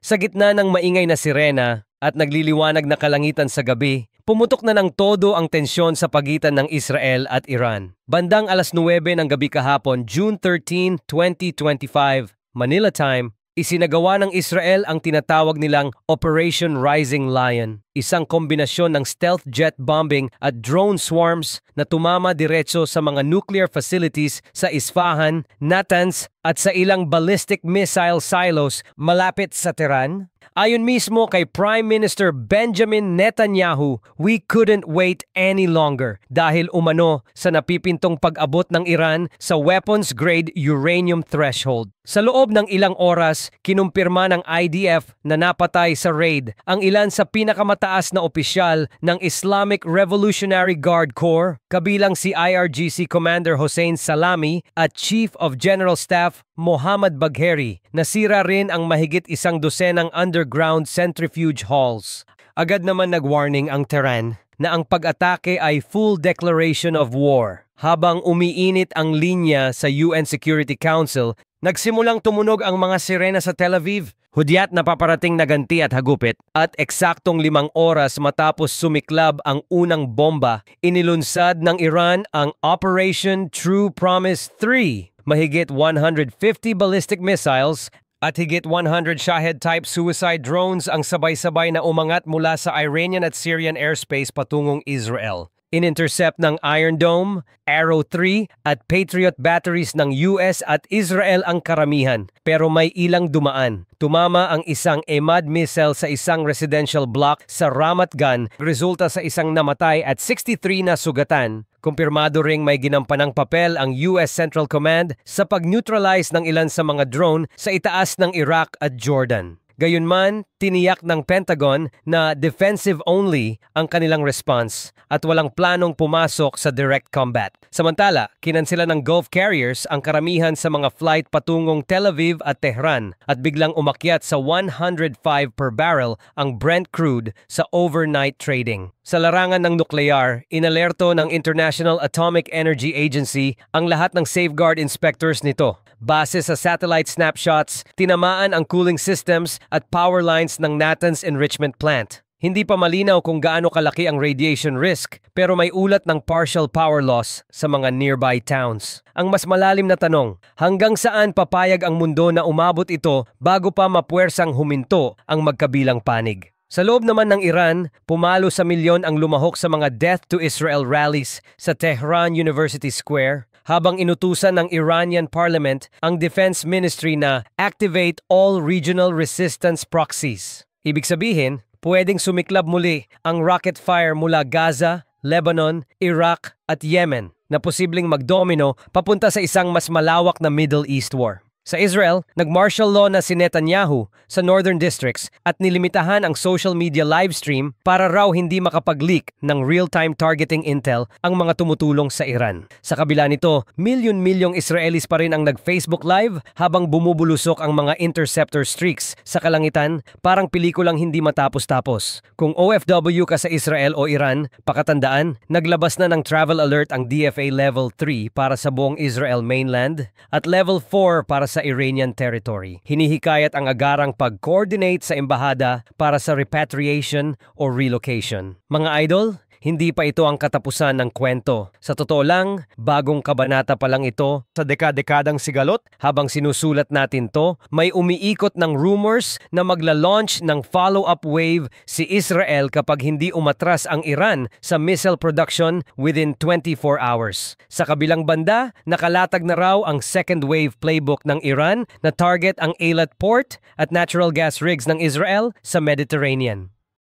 Sa gitna ng maingay na sirena at nagliliwanag na kalangitan sa gabi, pumutok na ng todo ang tensyon sa pagitan ng Israel at Iran. Bandang 9:09 ng gabi kahapon, June 13, 2025, Manila time, isinagawa ng Israel ang tinatawag nilang Operation Rising Lion, isang kombinasyon ng stealth jet bombing at drone swarms na tumama diretso sa mga nuclear facilities sa Isfahan, Natanz at sa ilang ballistic missile silos malapit sa Tehran. Ayon mismo kay Prime Minister Benjamin Netanyahu, we couldn't wait any longer dahil umano sa napipintong pag-abot ng Iran sa weapons-grade uranium threshold. Sa loob ng ilang oras, kinumpirma ng IDF na napatay sa raid ang ilan sa pinakamataas na opisyal ng Islamic Revolutionary Guard Corps, kabilang si IRGC Commander Hossein Salami at Chief of General Staff Mohammad Bagheri. Nasira rin ang mahigit 100 underground centrifuge halls. Agad naman nag-warning ang Tehran na ang pag-atake ay full declaration of war. Habang umiinit ang linya sa UN Security Council, nagsimulang tumunog ang mga sirena sa Tel Aviv. Hudyat na paparating na ganti at hagupit, at eksaktong 5 oras matapos sumiklab ang unang bomba, inilunsad ng Iran ang Operation True Promise 3. Mahigit 150 ballistic missiles at higit 100 Shahed-type suicide drones ang sabay-sabay na umangat mula sa Iranian at Syrian airspace patungong Israel. In-intercept ng Iron Dome, Arrow 3 at Patriot batteries ng US at Israel ang karamihan, pero may ilang dumaan. Tumama ang isang EMAD missile sa isang residential block sa Ramat Gan, resulta sa isang namatay at 63 na sugatan. Kumpirmado ring may ginampanang papel ang US Central Command sa pag-neutralize ng ilan sa mga drone sa itaas ng Iraq at Jordan. Gayunman, tiniyak ng Pentagon na defensive only ang kanilang response at walang planong pumasok sa direct combat. Samantala, kinansela ng Gulf carriers ang karamihan sa mga flight patungong Tel Aviv at Tehran at biglang umakyat sa 105 per barrel ang Brent crude sa overnight trading. Sa larangan ng nuklear, inalerto ng International Atomic Energy Agency ang lahat ng safeguard inspectors nito. Base sa satellite snapshots, tinamaan ang cooling systems at power lines ng Natanz Enrichment Plant. Hindi pa malinaw kung gaano kalaki ang radiation risk, pero may ulat ng partial power loss sa mga nearby towns. Ang mas malalim na tanong, hanggang saan papayag ang mundo na umabot ito bago pa mapuwersang huminto ang magkabilang panig? Sa loob naman ng Iran, pumalo sa milyon ang lumahok sa mga Death to Israel rallies sa Tehran University Square, habang inutusan ng Iranian Parliament ang Defense Ministry na activate all regional resistance proxies. Ibig sabihin, pwedeng sumiklab muli ang rocket fire mula Gaza, Lebanon, Iraq at Yemen na posibleng magdomino papunta sa isang mas malawak na Middle East war. Sa Israel, nag-martial law na si Netanyahu sa northern districts at nilimitahan ang social media livestream para raw hindi makapag-leak ng real-time targeting intel ang mga tumutulong sa Iran. Sa kabila nito, milyon-milyong Israelis pa rin ang nag-Facebook Live habang bumubulusok ang mga interceptor streaks sa kalangitan, parang pelikulang hindi matapos-tapos. Kung OFW ka sa Israel o Iran, pakatandaan, naglabas na ng travel alert ang DFA Level 3 para sa buong Israel mainland at Level 4 para sa Iranian territory. Hinihikayat ang agarang pag-coordinate sa embahada para sa repatriation o relocation. Mga idol, hindi pa ito ang katapusan ng kwento. Sa totoo lang, bagong kabanata pa lang ito sa dekadang sigalot. Habang sinusulat natin to, may umiikot ng rumors na magla-launch ng follow-up wave si Israel kapag hindi umatras ang Iran sa missile production within 24 hours. Sa kabilang banda, nakalatag na raw ang second wave playbook ng Iran na target ang Eilat port at natural gas rigs ng Israel sa Mediterranean.